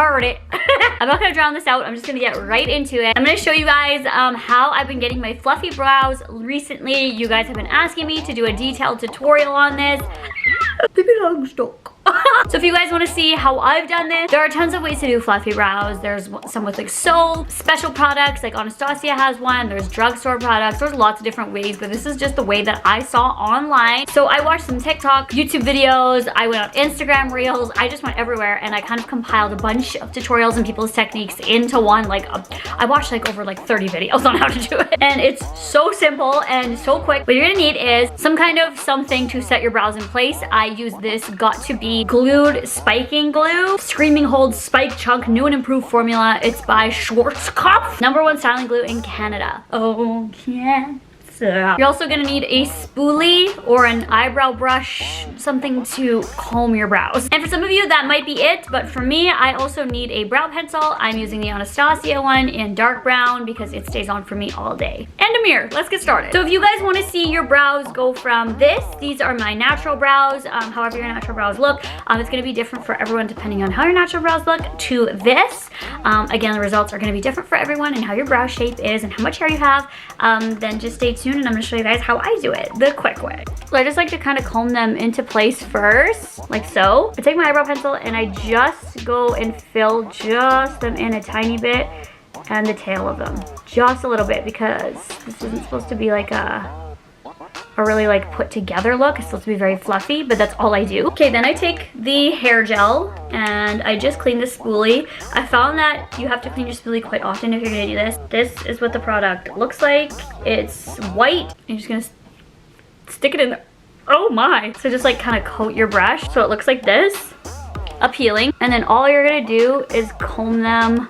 heard it. I'm not gonna drown this out. I'm just gonna get right into it. I'm gonna show you guys how I've been getting my fluffy brows recently. You guys have been asking me to do a detailed tutorial on this. I'm stuck. So if you guys want to see how I've done this, there are tons of ways to do fluffy brows. There's some with like soap, special products, like Anastasia has one. There's drugstore products. There's lots of different ways, but this is just the way that I saw online. So I watched some TikTok, YouTube videos. I went on Instagram Reels. I just went everywhere and I kind of compiled a bunch of tutorials and people's techniques into one. Like I watched like over like 30 videos on how to do it. And it's so simple and so quick. What you're gonna need is some kind of something to set your brows in place. I use this Got to Be glued spiking glue, Screaming Hold Spike Chunk new and improved formula. It's by Schwarzkopf, #1 styling glue in Canada. Oh yeah. You're also gonna need a spoolie or an eyebrow brush, something to comb your brows. And for some of you that might be it, but for me I also need a brow pencil. I'm using the Anastasia one in dark brown because it stays on for me all day. And a mirror. Let's get started. So if you guys want to see your brows go from this, these are my natural brows, however your natural brows look, it's gonna be different for everyone depending on how your natural brows look, to this. Again, the results are gonna be different for everyone and how your brow shape is and how much hair you have. Then just stay tuned and I'm gonna show you guys how I do it the quick way. So I just like to kind of comb them into place first, like so. I take my eyebrow pencil and I just go and fill just them in a tiny bit and the tail of them. Just a little bit because this isn't supposed to be like a really like put together look. It's supposed to be very fluffy, but that's all I do. Okay, then I take the hair gel and I just clean the spoolie. I found that you have to clean your spoolie quite often if you're gonna do this. This is what the product looks like. It's white. You're just gonna stick it in there. Oh my. So just like kind of coat your brush so it looks like this, appealing. And then all you're gonna do is comb them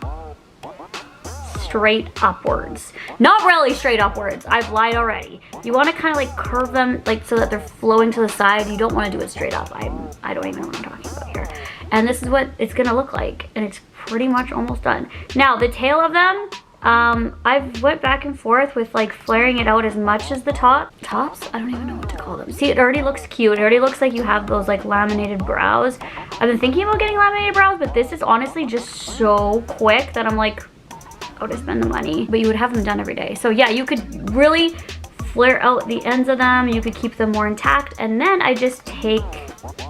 straight upwards. Not really straight upwards. I've lied already. You want to kind of like curve them like so that they're flowing to the side. You don't want to do it straight up. I don't even know what I'm talking about here. And this is what it's gonna look like. And it's pretty much almost done. Now the tail of them, I've went back and forth with like flaring it out as much as the tops. I don't even know what to call them. See, it already looks cute. It already looks like you have those like laminated brows. I've been thinking about getting laminated brows, but this is honestly just so quick that I'm like, to spend the money, but you would have them done every day. So yeah, you could really flare out the ends of them. You could keep them more intact. And then I just take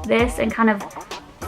this and kind of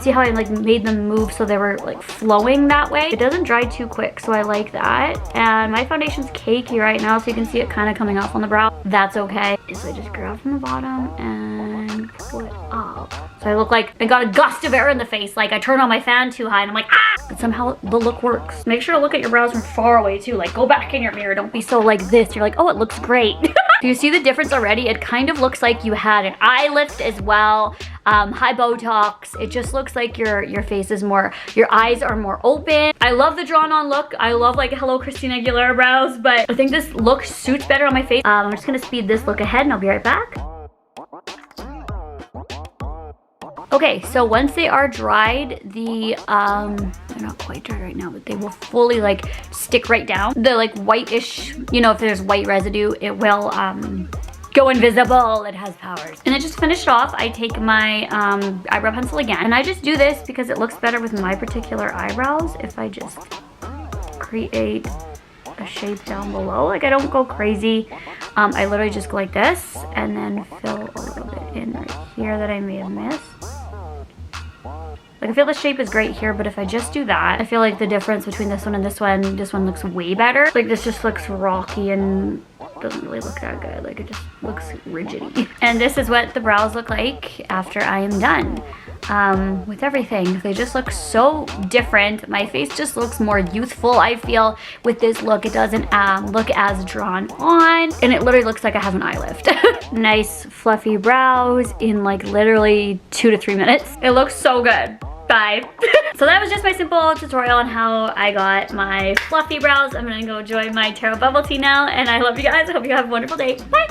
see how I like made them move so they were like flowing that way. It doesn't dry too quick, so I like that. And my foundation's cakey right now, so you can see it kind of coming off on the brow. That's okay. So I just grab from the bottom and pull it up. So I look like I got a gust of air in the face. Like I turned on my fan too high and I'm like, ah! But somehow the look works. Make sure to look at your brows from far away too. Like go back in your mirror. Don't be so like this. You're like, oh, it looks great. Do you see the difference already? It kind of looks like you had an eye lift as well. High Botox. It just looks like your face is more, your eyes are more open. I love the drawn on look. I love like Hello Christina Aguilera brows, but I think this look suits better on my face. I'm just gonna speed this look ahead and I'll be right back. Okay, so once they are dried, they're not quite dry right now, but they will fully like stick right down. The like whitish, you know, if there's white residue, it will go invisible. It has powers. And then just finish it off, I take my eyebrow pencil again, and I just do this because it looks better with my particular eyebrows if I just create a shape down below. Like I don't go crazy. I literally just go like this and then fill a little bit in right here that I may have missed. Like I feel the shape is great here, but if I just do that, I feel like the difference between this one looks way better. Like this just looks rocky and doesn't really look that good. Like it just looks rigidy. And this is what the brows look like after I am done with everything. They just look so different. My face just looks more youthful, I feel, with this look. It doesn't look as drawn on, and it literally looks like I have an eye lift. Nice fluffy brows in like literally 2 to 3 minutes. It looks so good. Bye. So that was just my simple tutorial on how I got my fluffy brows. I'm gonna go enjoy my taro bubble tea now, and I love you guys. I hope you have a wonderful day. Bye.